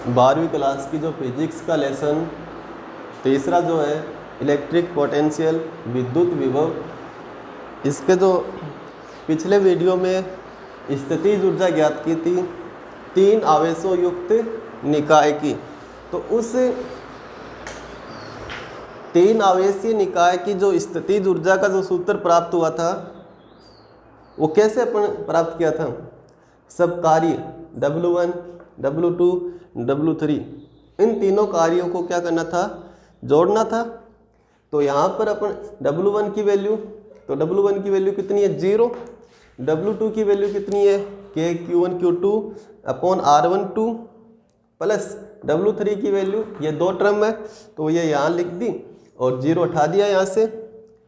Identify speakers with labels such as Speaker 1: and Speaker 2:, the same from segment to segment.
Speaker 1: 12वीं क्लास की जो फिजिक्स का लेसन तीसरा जो है इलेक्ट्रिक पोटेंशियल विद्युत विभव, इसके जो पिछले वीडियो में स्थितिज ऊर्जा ज्ञात की थी 3 आवेशों युक्त निकाय की, तो उस 3 आवेशीय निकाय की जो स्थितिज ऊर्जा का जो सूत्र प्राप्त हुआ था वो कैसे अपन प्राप्त किया था। सब कार्य W1, W2, W3 इन तीनों कार्यों को क्या करना था, जोड़ना था। तो यहाँ पर अपन W1 की वैल्यू, तो W1 की वैल्यू कितनी है 0, W2 की वैल्यू कितनी है K Q1 Q2 upon R12 plus W3 की वैल्यू, ये 2 टर्म है तो ये यहाँ लिख दी और 0 उठा दिया यहाँ से।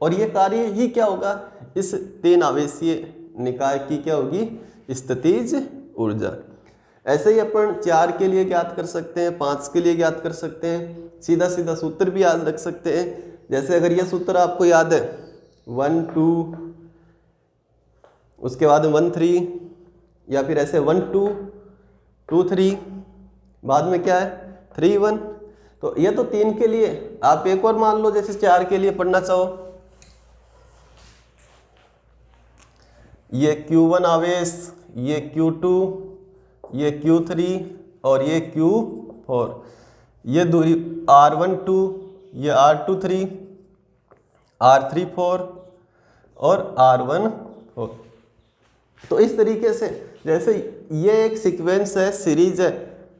Speaker 1: और ये कार्य ही क्या होगा, इस 3 आवेशीय निकाय की क्या होगी, स्थितिज ऊर्जा। ऐसे ही अपन 4 के लिए ज्ञात कर सकते हैं, 5 के लिए ज्ञात कर सकते हैं, सीधा सीधा सूत्र भी याद रख सकते हैं। जैसे अगर ये सूत्र आपको याद है 1 2 उसके बाद 1 3 या फिर ऐसे 1 2 2 3 बाद में क्या है 3 1, तो ये तो 3 के लिए। आप एक और मान लो जैसे 4 के लिए पढ़ना चाहो, ये Q1 आवेश, ये Q2, ये Q3 और ये Q4, ये दूरी R12, ये R23, R34 और R14। तो इस तरीके से जैसे ये एक सीक्वेंस है, सीरीज है,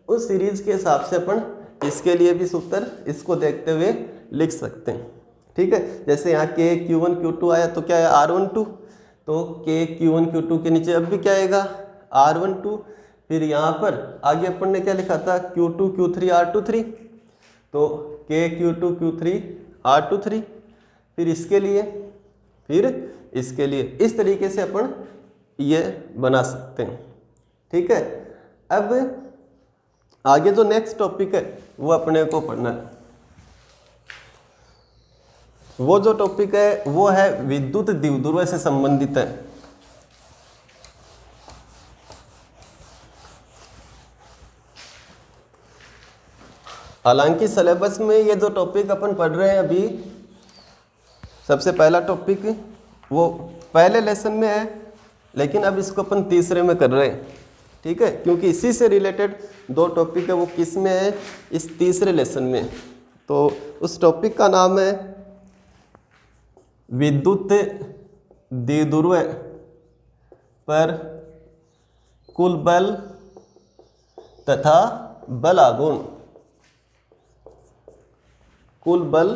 Speaker 1: उस सीरीज के हिसाब से अपन इसके लिए भी सूत्र इसको देखते हुए लिख सकते हैं। ठीक है, जैसे यहाँ K Q1 Q2 आया तो क्या है R12, तो K Q1 Q2 के नीचे अब भी क्या आएगा R12। फिर यहाँ पर आगे अपन ने क्या लिखा था Q2 Q3 R23, तो K Q2 Q3 R23, फिर इसके लिए, फिर इसके लिए, इस तरीके से अपन ये बना सकते हैं। ठीक है, अब आगे जो नेक्स्ट टॉपिक है वो अपने को पढ़ना है। वो जो टॉपिक है वो है विद्युत द्विध्रुव से संबंधित है। हालांकि सिलेबस में ये जो टॉपिक अपन पढ़ रहे हैं अभी, सबसे पहला टॉपिक वो पहले लेसन में है, लेकिन अब इसको अपन तीसरे में कर रहे हैं। ठीक है, क्योंकि इसी से रिलेटेड 2 टॉपिक है, वो किस में है, इस तीसरे लेसन में। तो उस टॉपिक का नाम है विद्युत द्विध्रुव पर कुल बल तथा बल आघूर्ण। कुल बल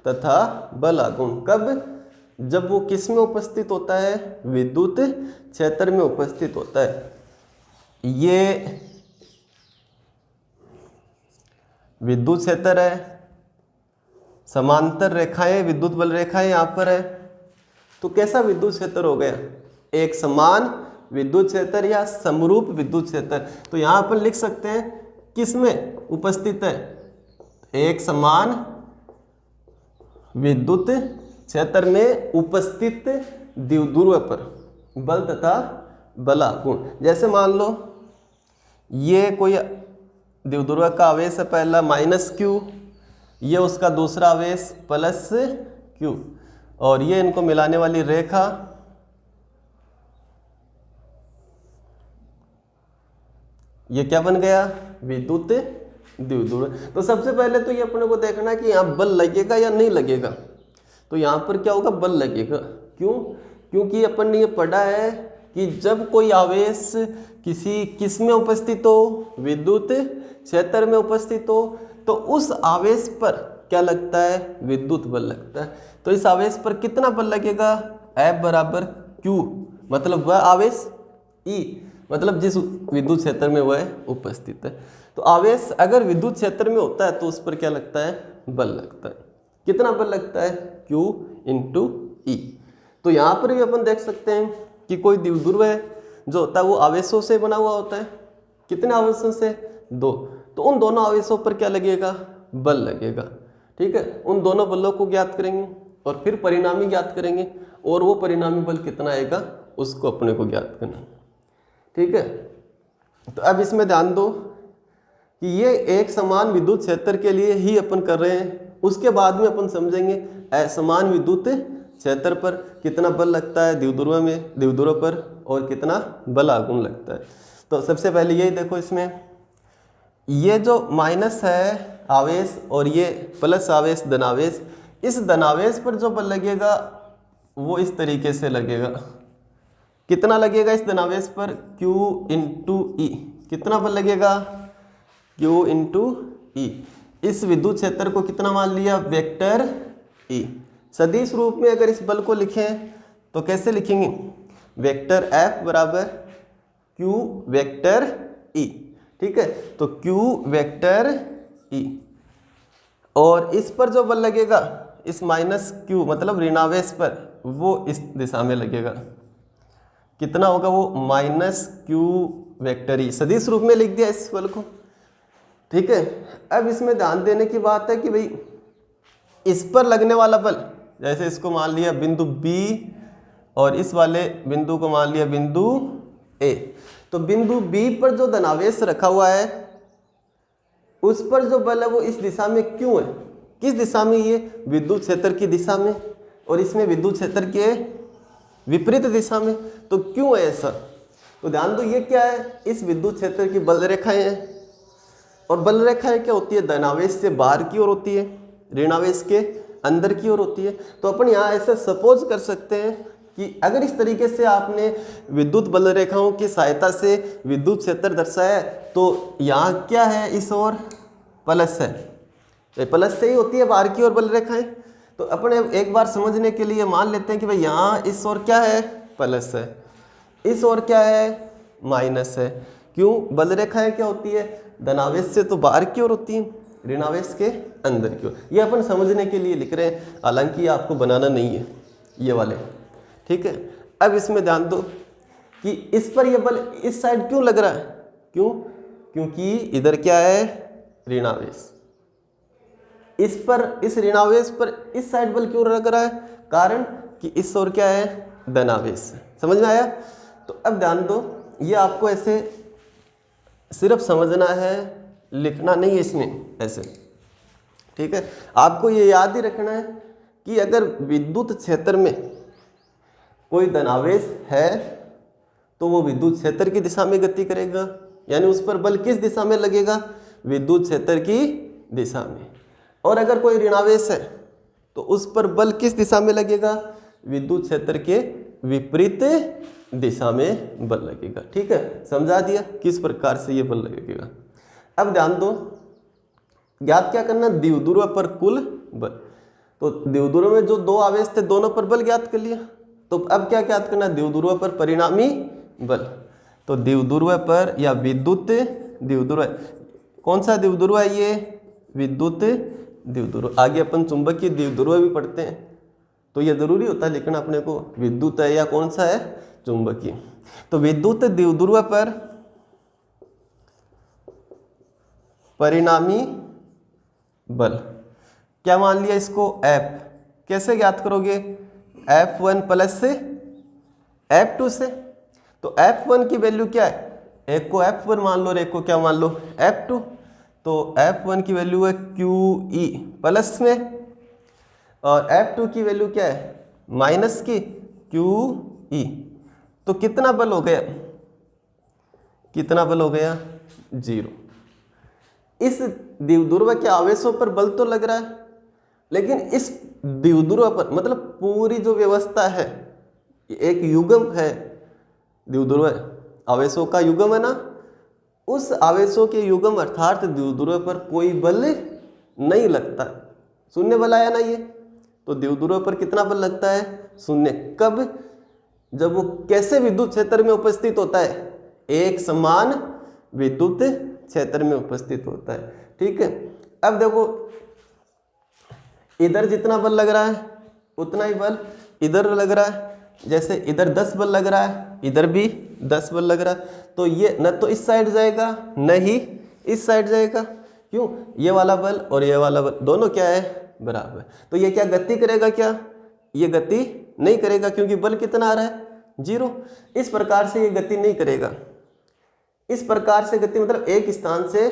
Speaker 1: तथा बल आघूर्ण कब, जब वो किस में उपस्थित होता है, विद्युत क्षेत्र में उपस्थित होता है। ये विद्युत क्षेत्र है, समांतर रेखाएं विद्युत बल रेखाएं यहाँ पर है, तो कैसा विद्युत क्षेत्र हो गया, एक समान विद्युत क्षेत्र या समरूप विद्युत क्षेत्र। तो यहाँ पर लिख सकते हैं किस में उपस्थित है, एक समान विद्युत क्षेत्र में उपस्थित द्विध्रुव पर बल तथा बल आघूर्ण। जैसे मान लो ये कोई द्विध्रुव का आवेश है पहला -Q, ये उसका दूसरा आवेश +Q, और ये इनको मिलाने वाली रेखा ये क्या बन गया, विद्युत द्विध्रुव। तो सबसे पहले तो ये अपने को देखना कि यहाँ बल लगेगा या नहीं लगेगा। तो यहाँ पर क्या होगा, बल लगेगा। क्यों, क्योंकि अपन ने ये पढ़ा है कि जब कोई आवेश किसी किस में उपस्थित हो, विद्युत क्षेत्र में उपस्थित हो, तो उस आवेश पर क्या लगता है, विद्युत बल लगता है। तो इस आवेश पर कितना बल लगेगा, F बराबर Q, मतलब वह आवेश, E मतलब जिस विद्युत क्षेत्र में वह उपस्थित है। तो आवेश अगर विद्युत क्षेत्र में होता है तो उस पर क्या लगता है, बल लगता है। कितना बल लगता है, Q इंटू E। तो यहाँ पर भी अपन देख सकते हैं कि कोई द्विध्रुव है जो होता है वो आवेशों से बना हुआ होता है। कितने आवेशों से, 2। तो उन दोनों आवेशों पर क्या लगेगा, बल लगेगा। ठीक है, उन दोनों बलों को ज्ञात करेंगे और फिर परिणामी ज्ञात करेंगे, और वो परिणामी बल कितना आएगा उसको अपने को ज्ञात करना। ठीक है, तो अब इसमें ध्यान दो कि ये एक समान विद्युत क्षेत्र के लिए ही अपन कर रहे हैं। उसके बाद में अपन समझेंगे असमान विद्युत क्षेत्र पर कितना बल लगता है द्विध्रुव पर और कितना बल आघूर्ण लगता है। तो सबसे पहले यही देखो, इसमें ये जो माइनस है आवेश और ये प्लस आवेश धनावेश, इस धनावेश पर जो बल लगेगा वो इस तरीके से लगेगा। कितना लगेगा इस धनावेश पर? Q इंटू ई। कितना बल लगेगा? Q इंटू ई। इस विद्युत क्षेत्र को कितना मान लिया? Vector E। सदिश रूप में अगर इस बल को लिखें तो कैसे लिखेंगे? वेक्टर F बराबर Q वेक्टर E। ठीक है, तो Q वेक्टर E और इस पर जो बल लगेगा इस माइनस Q मतलब ऋणावेश पर, वो इस दिशा में लगेगा। कितना होगा वो? Minus Q vector E। सदिश रूप में लिख दिया इस बल को। ठीक है, अब इसमें ध्यान देने की बात है कि भाई इस पर लगने वाला बल, जैसे इसको मान लिया बिंदु B और इस वाले बिंदु को मान लिया बिंदु A, तो बिंदु B पर जो धनावेश रखा हुआ है उस पर जो बल है वो इस दिशा में क्यों है? किस दिशा में? ये विद्युत क्षेत्र की दिशा में, और इसमें विद्युत क्षेत्र के विपरीत दिशा में। तो क्यों है ऐसा? तो ध्यान दो, ये क्या है? इस विद्युत क्षेत्र की बल रेखाएं हैं, और बल रेखाएं क्या होती है? धनावेश से बाहर की ओर होती है, ऋणावेश के अंदर की ओर होती है। तो अपन यहाँ ऐसा सपोज कर सकते हैं कि अगर इस तरीके से आपने विद्युत बल रेखाओं की सहायता से विद्युत क्षेत्र दर्शाया तो यहाँ क्या है? इस ओर प्लस है, प्लस से ही होती है बाहर की ओर बल रेखाएं। तो अपन एक बार समझने के लिए मान लेते हैं कि भाई यहाँ इस ओर क्या है? प्लस है, इस ओर क्या है? माइनस है। क्यों? बल रेखाएं क्या होती है? धनावेश से तो बाहर की ओर होती है, ऋणावेश के अंदर की ओर। ये अपन समझने के लिए लिख रहे हैं, हालांकि आपको बनाना नहीं है ये वाले। ठीक है, अब इसमें ध्यान दो कि इस पर यह बल इस साइड क्यों लग रहा है? क्यों? क्योंकि इधर क्या है? ऋणावेश। इस पर, इस ऋणावेश पर इस साइड बल क्यों लग रहा है? कारण कि इस ओर क्या है? धनावेश। समझ में आया? तो अब ध्यान दो, ये आपको ऐसे सिर्फ समझना है, लिखना नहीं है इसमें ऐसे। ठीक है, आपको ये याद ही रखना है कि अगर विद्युत क्षेत्र में कोई धनावेश है तो वो विद्युत क्षेत्र की दिशा में गति करेगा, यानी उस पर बल किस दिशा में लगेगा? विद्युत क्षेत्र की दिशा में। और अगर कोई ऋणावेश है तो उस पर बल किस दिशा में लगेगा? विद्युत क्षेत्र के विपरीत दिशा में बल लगेगा। ठीक है, समझा दिया किस प्रकार से ये बल लगेगा। अब ध्यान दो, ज्ञात क्या करना? द्विध्रुव पर कुल बल। तो द्विध्रुव में जो दो आवेश थे दोनों पर बल ज्ञात कर लिया। तो अब क्या ज्ञात करना? द्विध्रुव पर परिणामी बल। तो द्विध्रुव पर या विद्युत द्विध्रुव, कौन सा द्विध्रुव है ये? विद्युत द्विध्रुव। आगे अपन चुंबकीय द्विध्रुव भी पढ़ते हैं, तो ये जरूरी होता है लिखना अपने को, विद्युत है या कौन सा है? चुंबकीय। तो विद्युत द्विध्रुव पर परिणामी बल क्या मान लिया इसको? F। कैसे ज्ञात करोगे? F1 प्लस से F2 से। तो F1 की वैल्यू क्या है? एक को F1 मान लो और एक को क्या मान लो? F2। तो F1 की वैल्यू है QE प्लस में, और F2 की वैल्यू क्या है? माइनस की QE। तो कितना बल हो गया? कितना बल हो गया? 0। इस द्विध्रुव के आवेशों पर बल तो लग रहा है, लेकिन इस द्विध्रुव पर, मतलब पूरी जो व्यवस्था है, एक युग्म है, द्विध्रुव आवेशों का युग्म है ना, उस आवेशों के युग्म अर्थात द्विध्रुव पर कोई बल नहीं लगता। शून्य बल आया ना ये, तो द्विध्रुव पर कितना बल लगता है? शून्य। कब? जब वो कैसे विद्युत क्षेत्र में उपस्थित होता है? एक समान विद्युत क्षेत्र में उपस्थित होता है। ठीक है, अब देखो इधर जितना बल लग रहा है उतना ही बल इधर लग रहा है। जैसे इधर 10 बल लग रहा है, इधर भी 10 बल लग रहा है, तो ये न तो इस साइड जाएगा न ही इस साइड जाएगा। क्यों? ये वाला बल और ये वाला बल दोनों क्या है? बराबर। तो ये क्या गति करेगा? क्या ये गति नहीं करेगा, क्योंकि बल कितना आ रहा है? 0। इस प्रकार से ये गति नहीं करेगा। इस प्रकार से गति मतलब एक स्थान से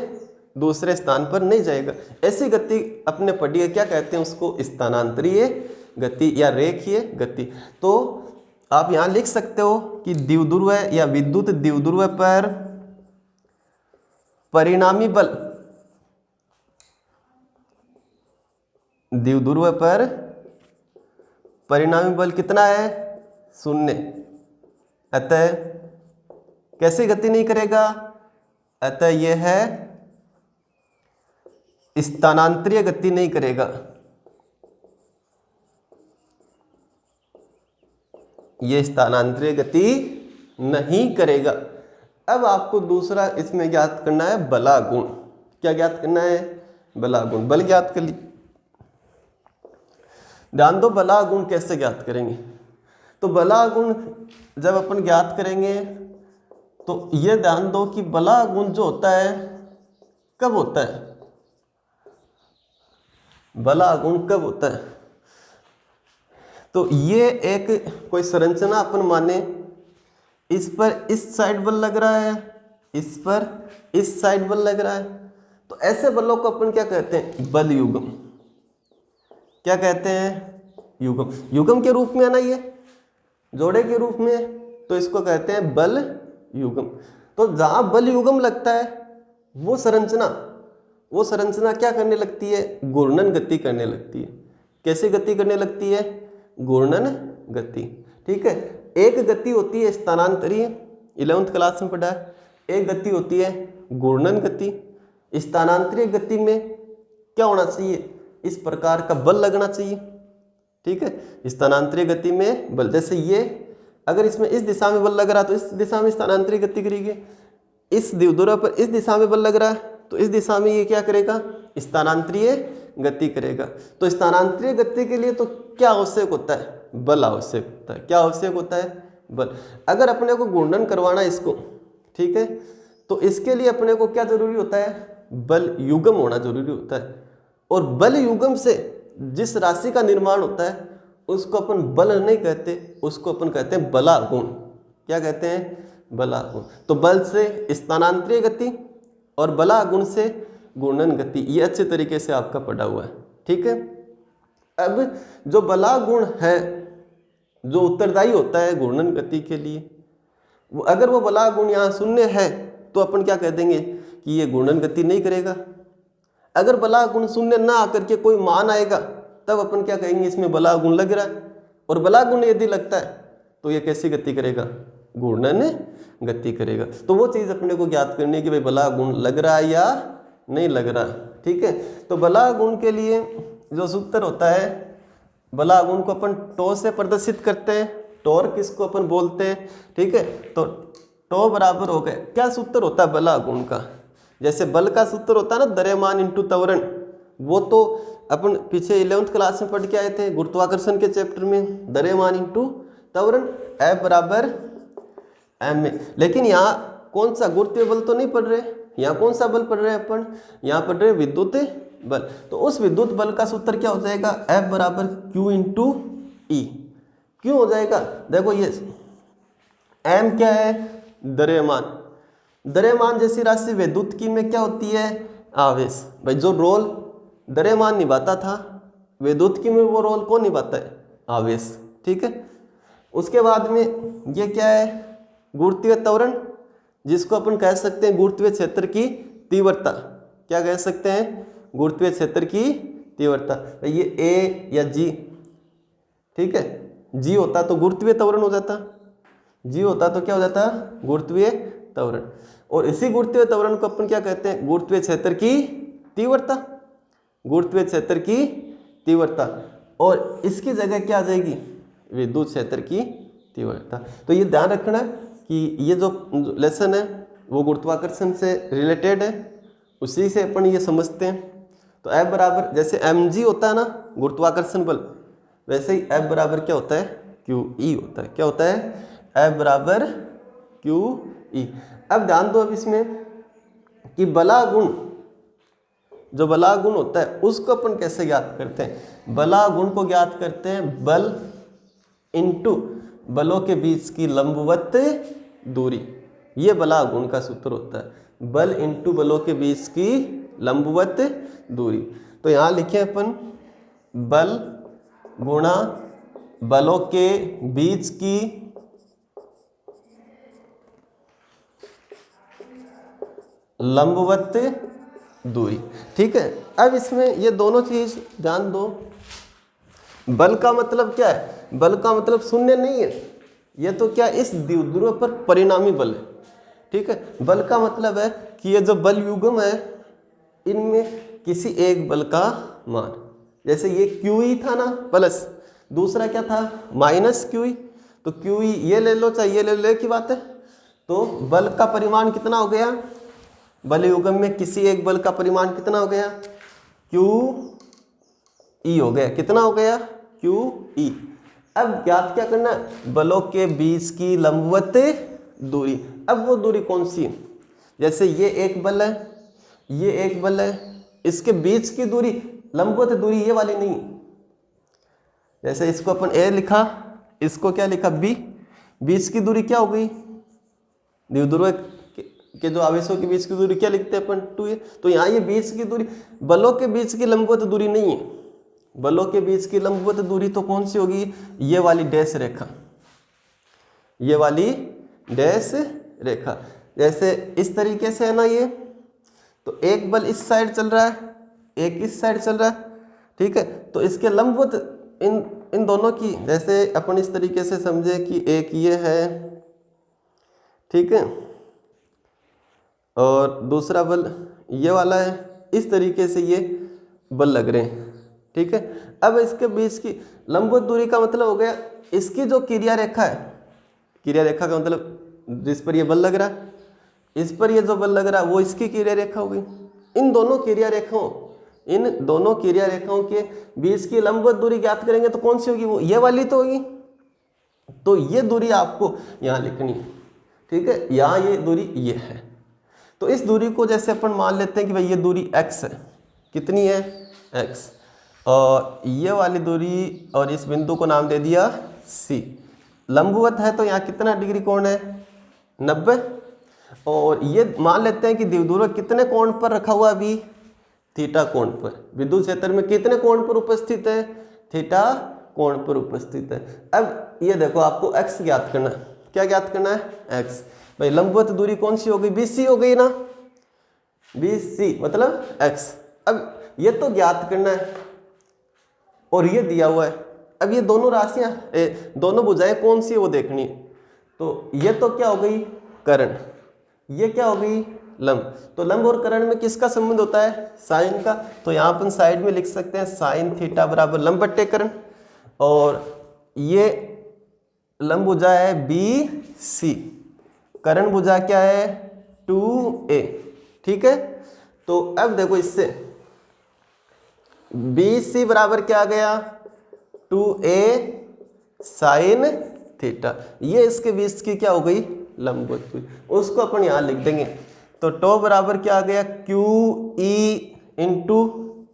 Speaker 1: दूसरे स्थान पर नहीं जाएगा। ऐसी गति अपने पढ़ी है, क्या कहते हैं उसको, स्थानांतरीय गति या रेखीय गति। तो आप यहाँ लिख सकते हो कि द्विध्रुव या विद्युत द्विध्रुव पर परिणामी बल, द्विध्रुव पर परिणामी बल कितना है, 0। अतः कैसी गति नहीं करेगा, अतः यह है स्थानांतरीय गति नहीं करेगा। यह स्थानांतरीय गति नहीं करेगा। अब आपको दूसरा इसमें ज्ञात करना है बलागुण। क्या ज्ञात करना है, बलागुण। बल ज्ञात कर ली। ध्यान दो, बलागुण कैसे ज्ञात करेंगे। तो बलागुण जब अपन ज्ञात करेंगे तो ये ध्यान दो कि बलागुण जो होता है कब होता है, बलागुण कब होता है। तो ये एक कोई संरचना अपन माने, इस पर इस साइड बल लग रहा है, इस पर इस साइड बल लग रहा है, तो ऐसे बलों को अपन क्या कहते हैं, बल युग्म। क्या कहते हैं, युग्म। युग्म के रूप में है ना, ये जोड़े के रूप में, तो इसको कहते हैं बल युग्म। तो जहां बल युग्म लगता है वो संरचना क्या करने लगती है, घूर्णन गति करने लगती है। कैसी गति करने लगती है, घूर्णन गति। ठीक है। एक गति होती है स्थानांतरीय, 11वीं क्लास में पढ़ा है। एक गति होती है घूर्णन गति। स्थानांतरीय गति में क्या होना चाहिए, इस प्रकार का बल लगना चाहिए। ठीक है। स्थानांतरीय गति में बल, जैसे ये अगर इसमें इस दिशा में बल लग रहा है तो इस दिशा में स्थानांतरीय गति करेगी। इस द्विध्रुव पर इस दिशा में बल लग रहा है तो इस दिशा में ये क्या करेगा, स्थानांतरीय गति करेगा। तो स्थानांतरीय गति के लिए तो क्या आवश्यक होता है, बल आवश्यक होता है। क्या आवश्यक होता है, बल। अगर अपने को घूर्णन करवाना इसको, ठीक है, तो इसके लिए अपने को क्या जरूरी होता है, बल युग्म होना जरूरी होता है। और बल युग्म से जिस राशि का निर्माण होता है उसको अपन बल नहीं कहते, उसको अपन कहते हैं बलागुण। क्या कहते हैं, बलागुण। तो बल से स्थानांतरीय गति और बलागुण से घूर्णन गति, ये अच्छे तरीके से आपका पढ़ा हुआ है। ठीक है। अब जो बलागुण है, जो उत्तरदायी होता है घूर्णन गति के लिए, वो अगर वो बलागुण यहाँ 0 है तो अपन क्या कह देंगे कि ये घूर्णन गति नहीं करेगा। अगर बलागुण 0 ना आकर के कोई मान आएगा तब अपन क्या कहेंगे, इसमें बलागुण लग रहा है। और बलागुण यदि लगता है तो ये कैसी गति करेगा, घूर्णन गति करेगा। तो वो चीज़ अपने को ज्ञात करनी है कि भाई बलागुण लग रहा है या नहीं लग रहा। ठीक है। तो बलागुण के लिए जो सूत्र होता है, बलागुण को अपन टो से प्रदर्शित करते हैं। टॉर्क किसको अपन बोलते हैं। ठीक है। तो टो बराबर हो गए, क्या सूत्र होता है बलागुण का, जैसे बल का सूत्र होता है ना, द्रव्यमान इंटू त्वरण, वो तो अपन पीछे 11वीं क्लास में पढ़ के आए थे गुरुत्वाकर्षण के चैप्टर में, द्रव्यमान इंटू त्वरण, F बराबर m में। लेकिन यहाँ कौन सा गुरुत्वीय बल तो नहीं पढ़ रहे, यहाँ कौन सा बल पढ़ रहे हैं अपन, यहाँ पढ़ रहे विद्युत बल। तो उस विद्युत बल का सूत्र क्या हो जाएगा, F बराबर Q इंटू ई। क्यों हो जाएगा, देखो ये m क्या है, द्रव्यमान। द्रव्यमान जैसी राशि विद्युत में क्या होती है, आवेश। भाई जो रोल द्रव्यमान निभाता था विद्युत में, वो रोल कौन निभाता है, आवेश। ठीक है। उसके बाद में ये क्या है, गुरुत्वीय त्वरण, जिसको अपन कह सकते हैं गुरुत्वीय क्षेत्र की तीव्रता। क्या कह सकते हैं, गुरुत्वीय क्षेत्र की तीव्रता। ये A या G, ठीक है, G होता तो गुरुत्वीय त्वरण हो जाता, G होता तो क्या हो जाता, गुरुत्वीय त्वरण। और इसी गुरुत्वीय त्वरण को अपन क्या कहते हैं, गुरुत्वीय क्षेत्र की तीव्रता। गुरुत्वीय क्षेत्र की तीव्रता, और इसकी जगह क्या आ जाएगी, विद्युत क्षेत्र की तीव्रता। तो ये ध्यान रखना कि ये जो लेसन है वो गुरुत्वाकर्षण से रिलेटेड है, उसी से अपन ये समझते हैं। तो F बराबर, जैसे mg होता है ना गुरुत्वाकर्षण बल, वैसे ही F बराबर क्या होता है, QE होता है। क्या होता है, F बराबर QE। अब ध्यान दो अब इसमें कि बलागुण, जो बलागुण होता है उसको अपन कैसे ज्ञात करते हैं। बलागुण को ज्ञात करते हैं बल इंटू बलों के बीच की लंबवत दूरी। ये बलागुण का सूत्र होता है, बल इंटू बलों के बीच की लंबवत दूरी। तो यहाँ लिखे अपन बल गुणा बलों के बीच की लंबवत दूरी। ठीक है, अब इसमें ये दोनों चीज ध्यान दो। बल का मतलब क्या है? बल का मतलब शून्य नहीं है, ये तो क्या इस द्विध्रुव पर परिणामी बल है। ठीक है, बल का मतलब है कि ये जो बल युग्म है इनमें किसी एक बल का मान, जैसे ये QE था ना प्लस, दूसरा क्या था माइनस QE, तो QE ये ले लो चाहे ये ले लो, एक ही बात है। तो बल का परिमाण कितना हो गया? बल युग्म में किसी एक बल का परिमाण कितना हो गया? QE हो गया। कितना हो गया? QE। अब ज्ञात क्या करना है? बलों के बीच की लंबवत दूरी। अब वो दूरी कौन सी है? जैसे ये एक बल है, ये एक बल है, इसके बीच की दूरी लंबवत दूरी ये वाली नहीं। जैसे इसको अपन A लिखा, इसको क्या लिखा B, बीच की दूरी क्या हो गई? द्विध्रुव के जो आवेशों के बीच की दूरी क्या लिखते हैं अपन? 2a। तो यहाँ ये बीच की दूरी बलों के बीच की लंबवत दूरी नहीं है। बलों के बीच की लंबवत दूरी तो कौन सी होगी? ये वाली डैश रेखा, ये वाली डैश रेखा। जैसे इस तरीके से है ना ये, तो एक बल इस साइड चल रहा है, एक इस साइड चल रहा है। ठीक है, तो इसके लंबवत इन दोनों की, जैसे अपन इस तरीके से समझे कि एक ये है, ठीक है, और दूसरा बल ये वाला है, इस तरीके से ये बल लग रहे हैं। ठीक है, अब इसके बीच की लंबवत दूरी का मतलब हो गया इसकी जो क्रिया रेखा है, क्रिया रेखा का मतलब जिस पर ये बल लग रहा है, इस पर ये जो बल लग रहा है वो इसकी क्रिया रेखा हो गई। इन दोनों क्रिया रेखाओं के बीच की लंबवत दूरी ज्ञात करेंगे तो कौन सी होगी? वो ये वाली तो होगी। तो ये दूरी आपको यहाँ लिखनी है। ठीक है, यहाँ ये दूरी ये है। तो इस दूरी को जैसे अपन मान लेते हैं कि भाई ये दूरी x है। कितनी है? x। और ये वाली दूरी और इस बिंदु को नाम दे दिया C। लंबवत है तो यहाँ कितना डिग्री कोण है? 90। और ये मान लेते हैं कि द्विध्रुव कितने कोण पर रखा हुआ अभी? थीटा कोण पर। विद्युत क्षेत्र में कितने कोण पर उपस्थित है? थीटा कोण पर उपस्थित है। अब ये देखो आपको x ज्ञात करना है। क्या ज्ञात करना है? x। भाई लंबवत दूरी कौन सी हो गई? BC हो गई ना, BC मतलब x। अब ये तो ज्ञात करना है और ये दिया हुआ है। अब ये दोनों राशियां, दोनों भुजाएं कौन सी है वो देखनी है। तो ये तो क्या हो गई? कर्ण। ये क्या हो गई? लंब। तो लंब और कर्ण में किसका संबंध होता है? साइन का। तो यहाँ अपन साइड में लिख सकते हैं साइन थीटा बराबर लंब बट्टे कर्ण। और ये लंब भुजा है BC, कर्ण भुजा क्या है? 2a। ठीक है, तो अब देखो इससे BC बराबर क्या आ गया? 2a sine theta. ये इसके बीच की क्या हो गई? लंबवत दूरी। उसको अपन यहाँ लिख देंगे। तो टो बराबर क्या आ गया? QE into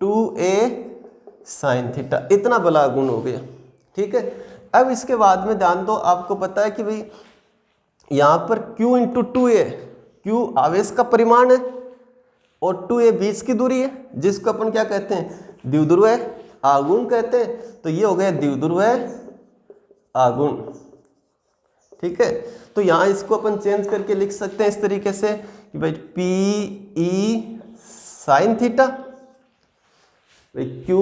Speaker 1: 2a sine theta. इतना बला गुण हो गया। ठीक है, अब इसके बाद में ध्यान दो, आपको पता है कि भाई यहाँ पर Q इंटू 2a, Q आवेश का परिमाण है और 2a बीच की दूरी है, जिसको अपन क्या कहते हैं? द्विध्रुव आघूर्ण कहते हैं। तो ये हो गया द्विध्रुव आघूर्ण। ठीक है, तो यहाँ इसको अपन चेंज करके लिख सकते हैं इस तरीके से कि भाई PE साइन थीटा, भाई Q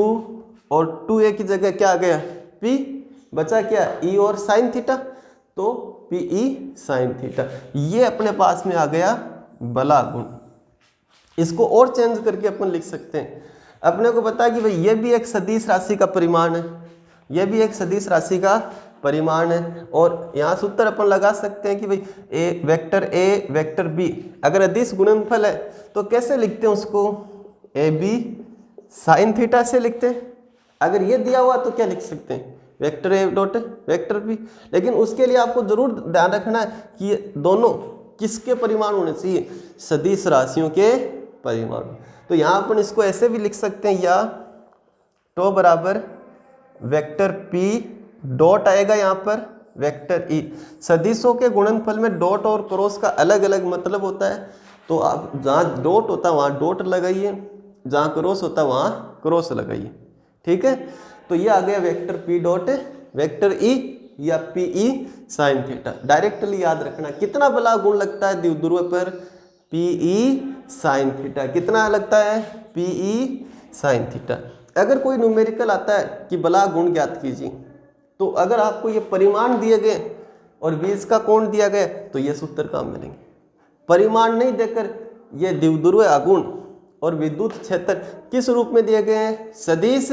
Speaker 1: और 2a की जगह क्या आ गया? P, बचा क्या? E और साइन थीटा, तो PE साइन थीटा। ये अपने पास में आ गया बलागुण। इसको और चेंज करके अपन लिख सकते हैं। अपने को पता है कि भाई ये भी एक सदिश राशि का परिमाण है, ये भी एक सदिश राशि का परिमाण है। और यहाँ सूत्र अपन लगा सकते हैं कि भाई A वेक्टर B अगर अदिश गुणनफल है तो कैसे लिखते हैं उसको? AB साइन थीटा से लिखते हैं। अगर ये दिया हुआ तो क्या लिख सकते हैं? Vector A dot vector B। लेकिन उसके लिए आपको जरूर ध्यान रखना है कि ये दोनों किसके परिमाण होने चाहिए? सदिश राशियों के परिमाण। तो यहाँ अपन इसको ऐसे भी लिख सकते हैं, या टो बराबर वेक्टर P डॉट आएगा यहाँ पर वेक्टर E। सदिशों के गुणनफल में डॉट और क्रॉस का अलग अलग मतलब होता है, तो आप जहाँ डॉट होता है वहाँ डॉट लगाइए जहाँ क्रॉस होता है वहाँ क्रॉस लगाइए, ठीक है। तो ये आ गया vector P dot vector E या P E sine theta. Directly याद रखना कितना बला गुण लगता है द्विध्रुव पर, पी ई साइन थीटा। कितना लगता है, पी ई साइन थीटा। अगर कोई न्यूमेरिकल आता है कि बला गुण ज्ञात कीजिए, तो अगर आपको ये परिमाण दिए गए और बीच का कोण दिया गया तो ये सूत्र काम मिलेंगे। परिमाण नहीं देकर ये द्विध्रुव आघूर्ण और विद्युत क्षेत्र किस रूप में दिए गए हैं, सदिश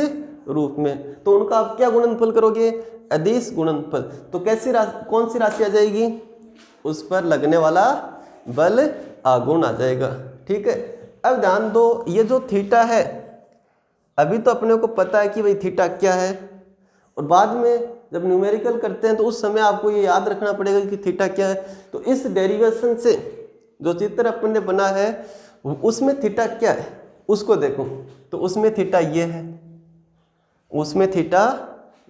Speaker 1: रूप में, तो उनका आप क्या गुणनफल करोगे, अदिश गुणनफल। तो कैसी कौन सी राशि आ जाएगी, उस पर लगने वाला बल आघूर्ण आ जाएगा, ठीक है। अब ध्यान दो, ये जो थीटा है अभी तो अपने को पता है कि भाई थीटा क्या है, और बाद में जब न्यूमेरिकल करते हैं तो उस समय आपको ये याद रखना पड़ेगा कि थीटा क्या है। तो इस डेरिवेशन से जो चित्र अपन ने बना है उसमें थीटा क्या है उसको देखो, तो उसमें थीटा ये है, उसमें थीटा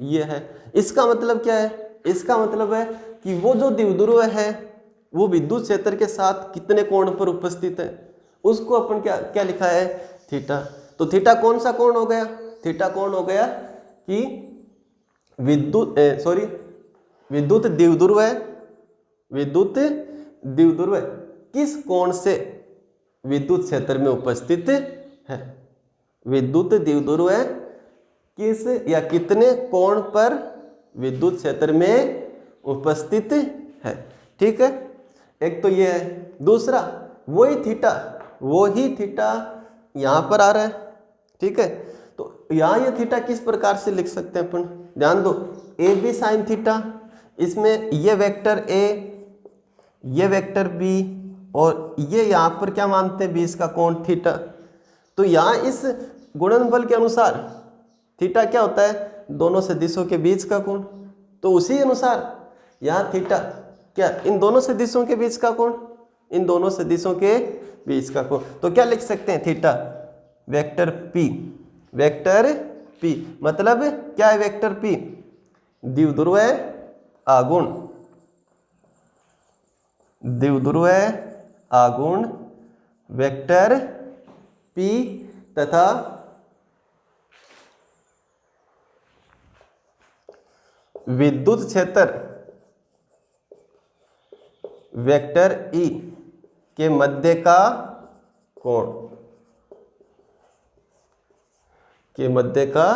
Speaker 1: ये है। इसका मतलब क्या है, इसका मतलब है कि वो जो द्विध्रुव है वो विद्युत क्षेत्र के साथ कितने कोण पर उपस्थित है, उसको अपन क्या क्या लिखा है, थीटा। तो थीटा कौन सा कोण हो गया, थीटा कोण हो गया कि विद्युत द्विध्रुव है, विद्युत द्विध्रुव किस कोण से विद्युत क्षेत्र में उपस्थित है, विद्युत द्विध्रुव किस या कितने कोण पर विद्युत क्षेत्र में उपस्थित है, ठीक है। एक तो ये है, दूसरा वही थीटा यहाँ पर आ रहा है, ठीक है। तो यहाँ ये थीटा किस प्रकार से लिख सकते हैं अपन, ध्यान दो, ए बी साइन थीटा, इसमें ये वेक्टर ए, ये वेक्टर बी, और ये यहाँ पर क्या मानते हैं, बीच का कोण थीटा। तो यहाँ इस गुणनफल के अनुसार थीटा क्या होता है, दोनों सदिशों के बीच का कोण। तो उसी अनुसार यहाँ थीटा क्या, इन दोनों सदिशों के बीच का कोण, इन दोनों सदिशों के बीच का कोण। तो क्या लिख सकते हैं, theta vector P, vector P मतलब क्या है, वेक्टर पी द्विध्रुव आघूर्ण, द्विध्रुव आघूर्ण वेक्टर पी तथा विद्युत क्षेत्र वेक्टर ई के मध्य का कोण, के मध्य का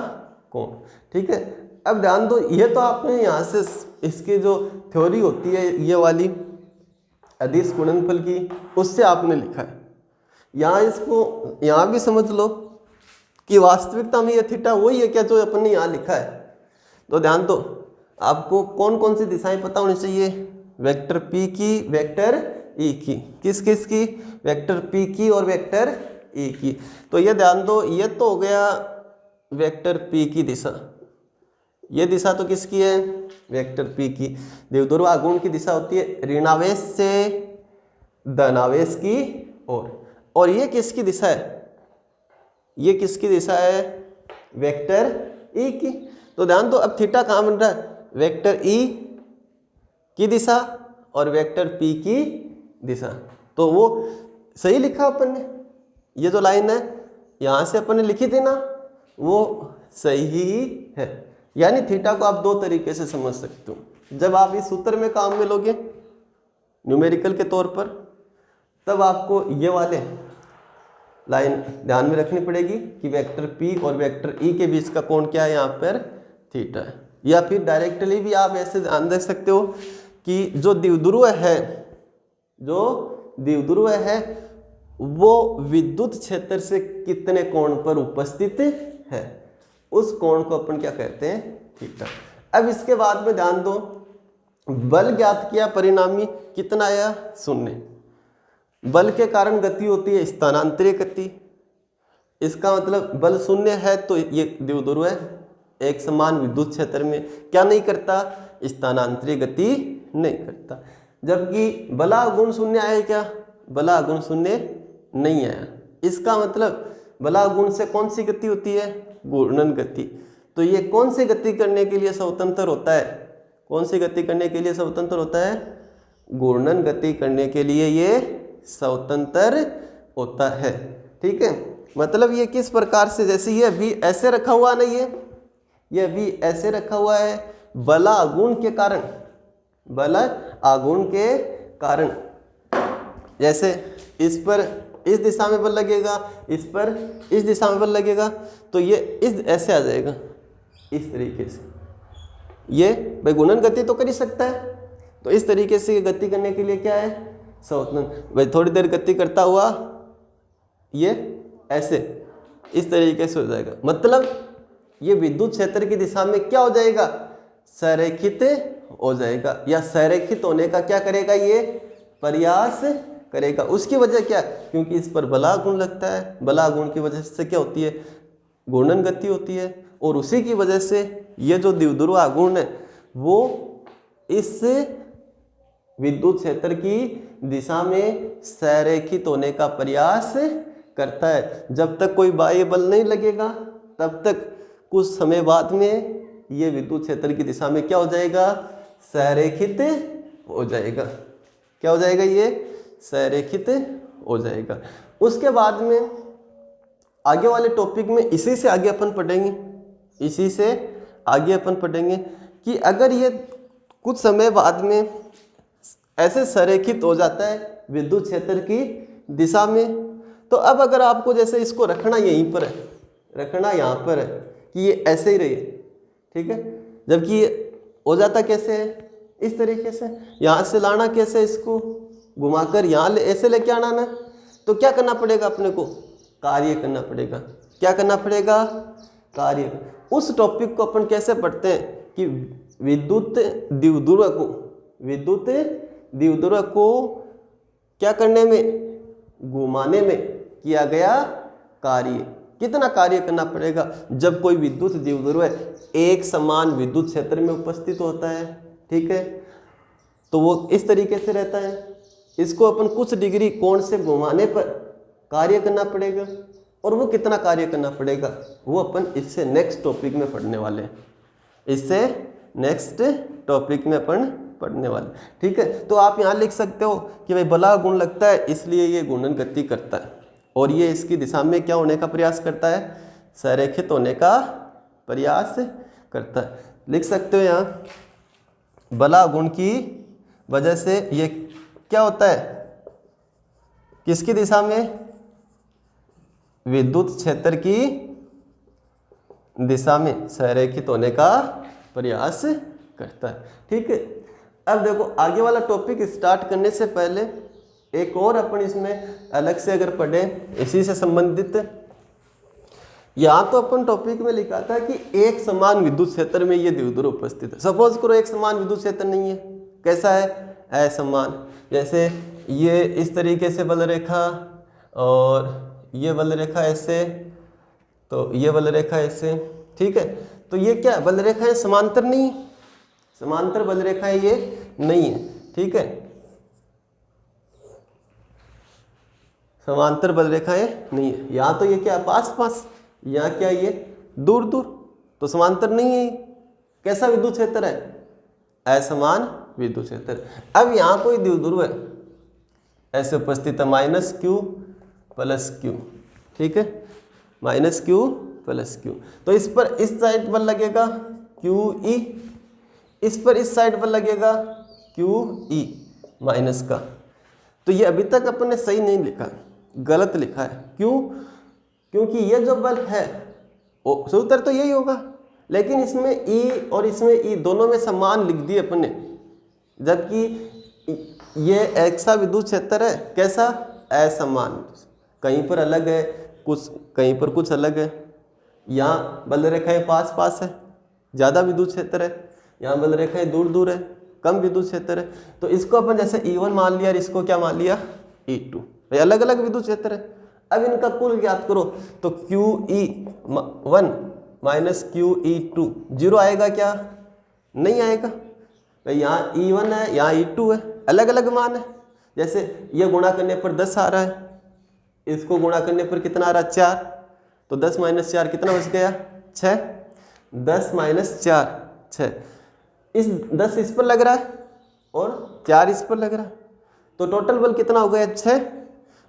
Speaker 1: कोण, ठीक है। अब ध्यान दो, ये तो आपने यहाँ से इसकी जो थ्योरी होती है ये वाली अदिश गुणनफल की, उससे आपने लिखा है। यहाँ इसको यहाँ भी समझ लो कि वास्तविकता में ये थीटा वही है क्या जो अपन ने यहाँ लिखा है। तो ध्यान दो, आपको कौन कौन सी दिशाएं पता होनी चाहिए, वेक्टर पी की, वेक्टर ई की, किस किस की, वेक्टर पी की और वेक्टर ई की। तो ये ध्यान दो, ये तो हो गया वेक्टर पी की दिशा, ये दिशा तो किसकी है, वेक्टर पी की। द्विध्रुव आघूर्ण की दिशा होती है ऋणावेश से धनावेश की ओर, और ये किसकी दिशा है, ये किसकी दिशा है, वेक्टर ई की। तो ध्यान दो, अब थीटा कहाँ बन रहा है, वेक्टर ई की दिशा और वेक्टर पी की दिशा। तो वो सही लिखा अपन ने, ये जो लाइन है यहाँ से अपन ने लिखी थी ना, वो सही ही है। यानी थीटा को आप दो तरीके से समझ सकते हो। जब आप इस सूत्र में काम में लोगे न्यूमेरिकल के तौर पर, तब आपको ये वाले लाइन ध्यान में रखनी पड़ेगी कि वेक्टर पी और वेक्टर ई के बीच का कोण क्या है, यहाँ पर थीटा है। या फिर डायरेक्टली भी आप ऐसे ध्यान दे सकते हो कि जो द्विध्रुव है, जो द्विध्रुव है वो विद्युत क्षेत्र से कितने कोण पर उपस्थित है, उस कोण को अपन क्या कहते हैं, थीटा। अब इसके बाद में ध्यान दो, बल ज्ञात किया, परिणामी कितना आया, 0। बल के कारण गति होती है स्थानांतरीय गति, इसका मतलब बल 0 है तो ये द्विध्रुव है एक समान विद्युत क्षेत्र में क्या नहीं करता, स्थानांतरीय गति नहीं करता। जबकि बला गुण 0 आया क्या, बला गुण 0 नहीं आया। इसका मतलब बला गुण से कौन सी गति होती है, घूर्णन गति। तो ये कौन सी गति करने के लिए स्वतंत्र होता है, कौन सी गति करने के लिए स्वतंत्र होता है, घूर्णन गति करने के लिए ये स्वतंत्र होता है, ठीक है। मतलब ये किस प्रकार से, जैसे ये अभी ऐसे रखा हुआ ना, ये अभी ऐसे रखा हुआ है बल आघूर्ण के कारण, बल आघूर्ण के कारण। जैसे इस पर इस दिशा में बल लगेगा, इस पर इस दिशा में बल लगेगा, तो ये इस ऐसे आ जाएगा इस तरीके से। ये भाई गुणन गति तो कर ही सकता है, तो इस तरीके से गति करने के लिए क्या है, स्वतंत्र। भाई थोड़ी देर गति करता हुआ ये ऐसे इस तरीके से हो जाएगा, मतलब ये विद्युत क्षेत्र की दिशा में क्या हो जाएगा, संरेखित हो जाएगा, या संरेखित होने का क्या करेगा, ये प्रयास करेगा। उसकी वजह क्या, क्योंकि इस पर बलागुण लगता है, बलागुण की वजह से क्या होती है, घूर्णन गति होती है, और उसी की वजह से ये जो द्विध्रुव आघूर्ण है वो इस विद्युत क्षेत्र की दिशा में संरेखित होने का प्रयास करता है। जब तक कोई बाह्य बल नहीं लगेगा तब तक कुछ समय बाद में ये विद्युत क्षेत्र की दिशा में क्या हो जाएगा, संरेखित हो जाएगा। क्या हो जाएगा, ये संरेखित हो जाएगा। उसके बाद में आगे वाले टॉपिक में इसी से आगे अपन पढ़ेंगे, इसी से आगे अपन पढ़ेंगे कि अगर ये कुछ समय बाद में ऐसे संरेखित हो जाता है विद्युत क्षेत्र की दिशा में, तो अब अगर आपको जैसे इसको रखना यहीं पर है, रखना यहाँ पर है कि ये ऐसे ही रहे, ठीक है, जबकि ये हो जाता कैसे है, इस तरीके से, यहाँ से लाना कैसे, इसको घुमाकर यहाँ ऐसे लेके आना ना, तो क्या करना पड़ेगा अपने को, कार्य करना पड़ेगा। क्या करना पड़ेगा, कार्य। उस टॉपिक को अपन कैसे पढ़ते हैं कि विद्युत द्विध्रुव को क्या करने में, घुमाने में किया गया कार्य। कितना कार्य करना पड़ेगा, जब कोई विद्युत द्विध्रुव एक समान विद्युत क्षेत्र में उपस्थित होता है, ठीक है, तो वो इस तरीके से रहता है, इसको अपन कुछ डिग्री कोण से घुमाने पर कार्य करना पड़ेगा, और वो कितना कार्य करना पड़ेगा वो अपन इससे नेक्स्ट टॉपिक में पढ़ने वाले हैं, इससे नेक्स्ट टॉपिक में अपन पढ़ने वाले, ठीक है। तो आप यहाँ लिख सकते हो कि भाई बला गुण लगता है इसलिए ये घूर्णन गति करता है, और ये इसकी दिशा में क्या होने का प्रयास करता है, संरेखित होने का प्रयास करता है। लिख सकते हो यहाँ बला गुण की वजह से ये क्या होता है, किसकी दिशा में, विद्युत क्षेत्र की दिशा में संरेखित होने का प्रयास करता है, ठीक है। अब देखो आगे वाला टॉपिक स्टार्ट करने से पहले एक और अपन इसमें अलग से अगर पढ़े इसी से संबंधित, यहाँ तो अपन टॉपिक में लिखा था कि एक समान विद्युत क्षेत्र में ये द्विध्रुव उपस्थित है। सपोज करो एक समान विद्युत क्षेत्र नहीं है, कैसा है, असमान। जैसे ये इस तरीके से बल रेखा और ये बल रेखा ऐसे, तो ये बल रेखा ऐसे, ठीक है। तो ये क्या बल रेखा है, समांतर नहीं, समांतर बल रेखा है ये नहीं है, ठीक है, समांतर बल रेखाएं नहीं है। यहाँ तो ये क्या पास पास, यहाँ क्या ये दूर दूर, तो समांतर नहीं है। कैसा विद्युत क्षेत्र है, असमान विद्युत क्षेत्र। अब यहाँ कोई द्विध्रुव है ऐसे उपस्थित है, -q + q, ठीक है, -q + q। तो इस पर इस साइड बल लगेगा QE, इस पर इस साइड बल लगेगा QE माइनस का। तो ये अभी तक अपन ने सही नहीं लिखा, गलत लिखा है। क्यों, क्योंकि ये जो बल है सूत्र तो यही होगा, लेकिन इसमें E और इसमें E दोनों में समान लिख दिए अपन ने, जबकि ये ऐसा विद्युत क्षेत्र है कैसा, असमान, कहीं पर अलग है कुछ, कहीं पर कुछ अलग है। यहाँ बल रेखाएं पास पास है, ज़्यादा विद्युत क्षेत्र है, यहाँ बल रेखाएं दूर दूर है, कम विद्युत क्षेत्र है। तो इसको अपन जैसे E1 मान लिया और इसको क्या मान लिया, E2, भाई अलग अलग विद्युत क्षेत्र है। अब इनका कुल ज्ञात करो, तो QE1 - QE2 0 आएगा क्या, नहीं आएगा। भाई यहाँ E1 है, यहाँ E2 है, अलग अलग मान है। जैसे ये गुणा करने पर 10 आ रहा है, इसको गुणा करने पर कितना आ रहा है, 4, तो 10 - 4 कितना बच गया, 6, 10 - 4 6। इस 10 इस पर लग रहा है और 4 इस पर लग रहा है, तो टोटल बल कितना हो गया, 6,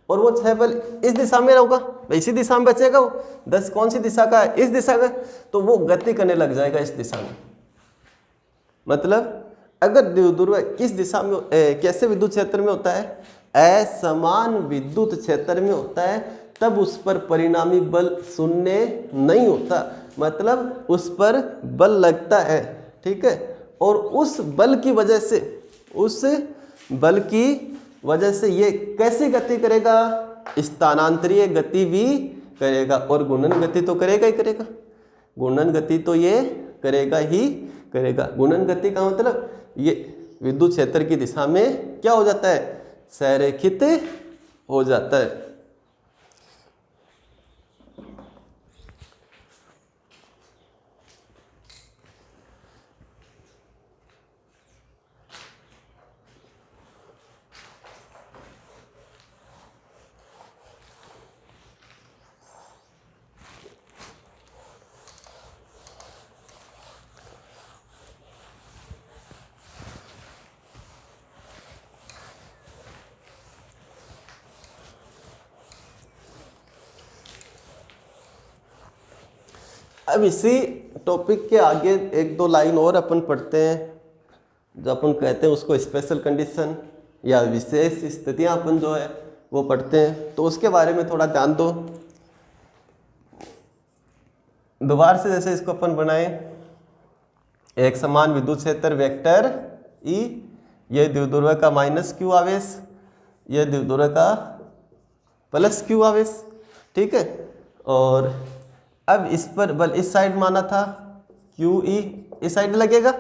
Speaker 1: और वो 6 बल इस दिशा में होगा, भाई इसी दिशा में बचेगा वो। 10 कौन सी दिशा का है? इस दिशा का। तो वो गति करने लग जाएगा इस दिशा में। मतलब अगर द्विध्रुव किस दिशा में कैसे विद्युत क्षेत्र में होता है? असमान विद्युत क्षेत्र में होता है, तब उस पर परिणामी बल शून्य नहीं होता, मतलब उस पर बल लगता है, ठीक है। और उस बल की वजह से ये कैसी गति करेगा? स्थानांतरीय गति भी करेगा, और गुणन गति तो करेगा ही करेगा। गुणन गति तो ये करेगा ही करेगा। गुणन गति का मतलब ये विद्युत क्षेत्र की दिशा में क्या हो जाता है? संरेखित हो जाता है। अब इसी टॉपिक के आगे एक दो लाइन और अपन पढ़ते हैं, जो अपन कहते हैं उसको स्पेशल कंडीशन या विशेष स्थितियां अपन जो है वो पढ़ते हैं। तो उसके बारे में थोड़ा ध्यान दो। दोबारा से जैसे इसको अपन बनाए, एक समान विद्युत क्षेत्र वेक्टर ई, ये द्विध्रुव का -q आवेश, ये द्विध्रुव का +q आवेश, ठीक है। और अब इस पर बल इस साइड माना था QE, इस साइड लगेगा,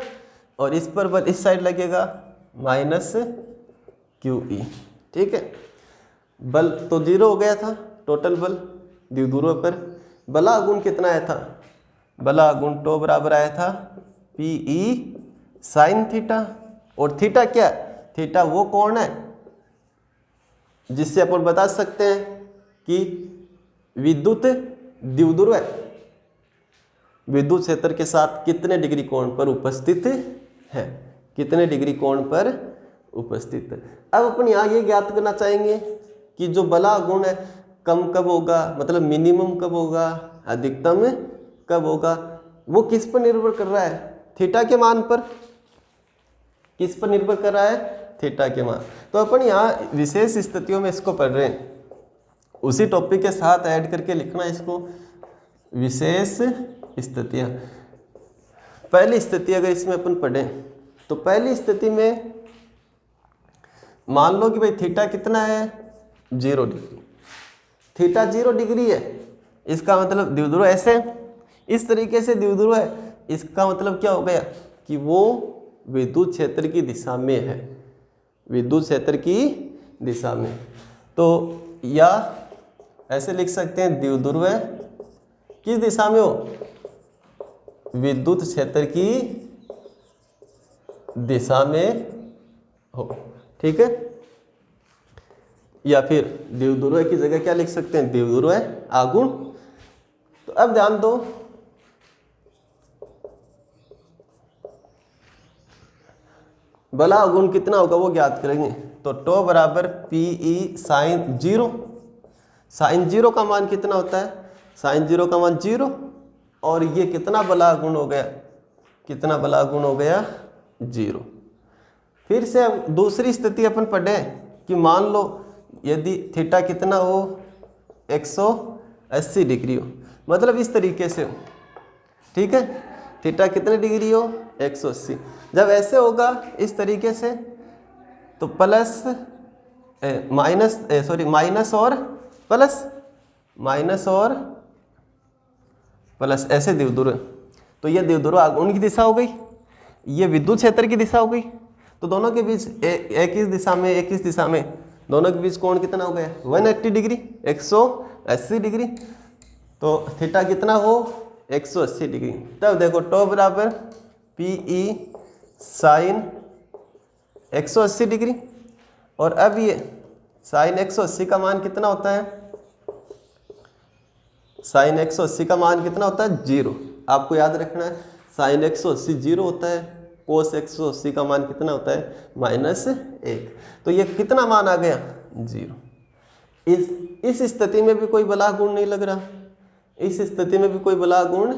Speaker 1: और इस पर बल इस साइड लगेगा -QE, ठीक है। बल तो 0 हो गया था, टोटल बल द्विध्रुव पर। बला गुण कितना आया था? बला गुण टो बराबर आया था PE sin थीटा। और थीटा क्या? थीटा वो कोण है जिससे अपन बता सकते हैं कि विद्युत द्विध्रुव विद्युत क्षेत्र के साथ कितने डिग्री कोण पर उपस्थित है, कितने डिग्री कोण पर उपस्थित है। अब अपन यहाँ ये ज्ञात करना चाहेंगे कि जो बला गुण है कम कब होगा, मतलब मिनिमम कब होगा, अधिकतम कब होगा, वो किस पर निर्भर कर रहा है? थीटा के मान पर। किस पर निर्भर कर रहा है? थीटा के मान। तो अपन यहाँ विशेष स्थितियों में इसको पढ़ रहे हैं, उसी टॉपिक के साथ ऐड करके लिखना इसको, विशेष स्थितियां। पहली स्थिति अगर इसमें अपन पढ़ें तो पहली स्थिति में मान लो कि भाई थीटा कितना है? 0 डिग्री। थीटा 0 डिग्री है, इसका मतलब द्विध्रुव ऐसे इस तरीके से द्विध्रुव है, इसका मतलब क्या हो गया कि वो विद्युत क्षेत्र की दिशा में है, विद्युत क्षेत्र की दिशा में। तो या ऐसे लिख सकते हैं द्विध्रुव किस दिशा में हो? विद्युत क्षेत्र की दिशा में हो, ठीक है। या फिर द्विध्रुव की जगह क्या लिख सकते हैं? द्विध्रुव आगुण। तो अब ध्यान दो, बला आगुण कितना होगा वो ज्ञात करेंगे। तो टो बराबर PE sin 0। sin 0 का मान कितना होता है? sin 0 का मान 0, और ये कितना बला गुण हो गया? कितना बला गुण हो गया? 0। फिर से अब दूसरी स्थिति अपन पढ़े कि मान लो यदि थीटा कितना हो? 180 डिग्री हो, मतलब इस तरीके से हो, ठीक है। थीटा कितने डिग्री हो? 180। जब ऐसे होगा इस तरीके से तो माइनस और प्लस ऐसे द्विध्रुव। तो ये द्विध्रुव आगुण की दिशा हो गई, ये विद्युत क्षेत्र की दिशा हो गई। तो दोनों के बीच एक इस दिशा में एक इस दिशा में, दोनों के बीच कोण कितना हो गया? 180 डिग्री, 180 डिग्री। तो थीटा कितना हो? 180 डिग्री। तब देखो टो बराबर PE sin 180 डिग्री, और अब ये sin 180 का मान कितना होता है? sin 180 का मान कितना होता है? 0। आपको याद रखना है sin 180 0 होता है, cos 180 का मान कितना होता है? -1। तो ये कितना मान आ गया? 0। इस स्थिति में भी कोई बला गुण नहीं लग रहा, इस स्थिति में भी कोई बला गुण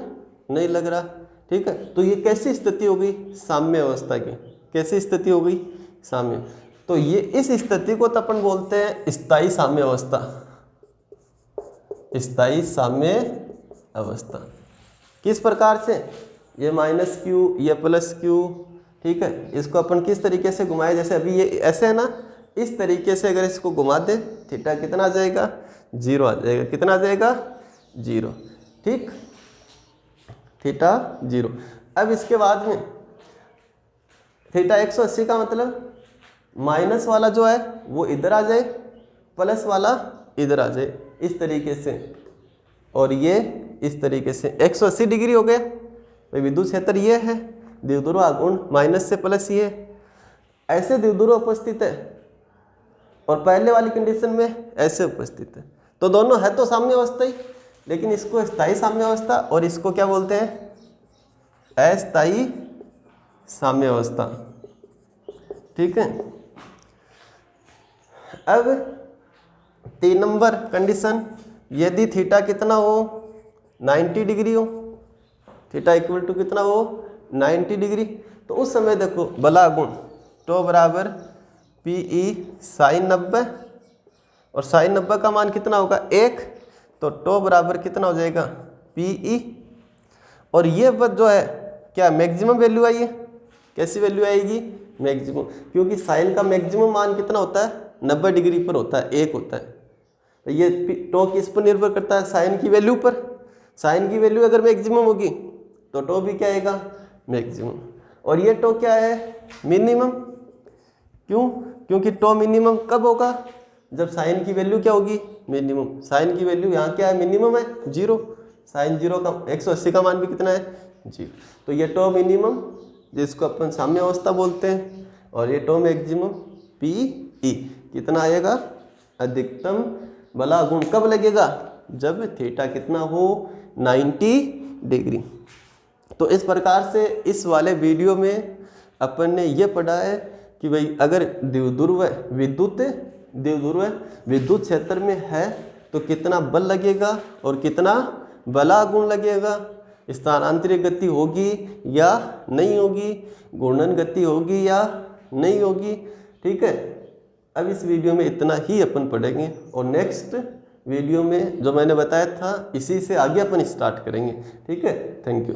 Speaker 1: नहीं लग रहा, ठीक है। तो ये कैसी स्थिति हो गई, साम्य अवस्था की। कैसी स्थिति हो गई, साम्य। तो ये इस स्थिति को तो अपन बोलते हैं स्थायी साम्य अवस्था, स्थायी साम्य अवस्था। किस प्रकार से, ये माइनस क्यू, ये प्लस क्यू, ठीक है। इसको अपन किस तरीके से घुमाए, जैसे अभी ये ऐसे है ना, इस तरीके से अगर इसको घुमा दे, थीटा कितना आ जाएगा, 0 आ जाएगा। कितना आ जाएगा, 0, ठीक, थीटा 0। अब इसके बाद में थीटा 180 का मतलब माइनस वाला जो है वो इधर आ जाए, प्लस वाला इधर आ जाए, इस तरीके से। और ये इस तरीके से 180 डिग्री हो गया भाई। विद्युत क्षेत्र ये है, द्विध्रुव आघूर्ण माइनस से प्लस ये, ऐसे द्विध्रुव उपस्थित है और पहले वाली कंडीशन में ऐसे उपस्थित है। तो दोनों है तो साम्य अवस्था ही, लेकिन इसको स्थायी साम्य अवस्था और इसको क्या बोलते हैं, अस्थायी साम्य अवस्था, ठीक है। अब 3 नंबर कंडीशन, यदि थीटा कितना हो, 90 डिग्री हो, थीटा इक्वल टू कितना हो, 90 डिग्री, तो उस समय देखो बला गुण टो बराबर पीई साइन 90, और साइन 90 का मान कितना होगा 1, तो टो बराबर कितना हो जाएगा पीई। और ये बस जो है क्या मैक्सिमम वैल्यू आई है, कैसी वैल्यू आएगी, मैक्सिमम, क्योंकि साइन का मैक्सिमम मान कितना होता है, 90 डिग्री पर होता है, 1 होता है। तो ये टो किस पर निर्भर करता है, साइन की वैल्यू पर। साइन की वैल्यू अगर मैक्सिमम होगी तो टो भी क्या आएगा, मैक्सिमम। और ये टो क्या है, मिनिमम। क्यों, क्योंकि टो मिनिमम कब होगा, जब साइन की वैल्यू क्या होगी, मिनिमम। साइन की वैल्यू यहाँ क्या है, मिनिमम है, 0। साइन 0 का 180 का मान भी कितना है, 0। तो ये टो मिनिमम जिसको अपन साम्य अवस्था बोलते हैं, और ये टो मैक्सिमम पी ई कितना आएगा, अधिकतम बला गुण कब लगेगा, जब थीटा कितना हो, 90 डिग्री। तो इस प्रकार से इस वाले वीडियो में अपन ने ये पढ़ा है कि भाई अगर द्विध्रुव विद्युत क्षेत्र में है तो कितना बल लगेगा और कितना बला गुण लगेगा, स्थानांतरित गति होगी या नहीं होगी, घूर्णन गति होगी या नहीं होगी, ठीक है। अब इस वीडियो में इतना ही अपन पढ़ेंगे, और नेक्स्ट वीडियो में जो मैंने बताया था इसी से आगे अपन स्टार्ट करेंगे, ठीक है। Thank you.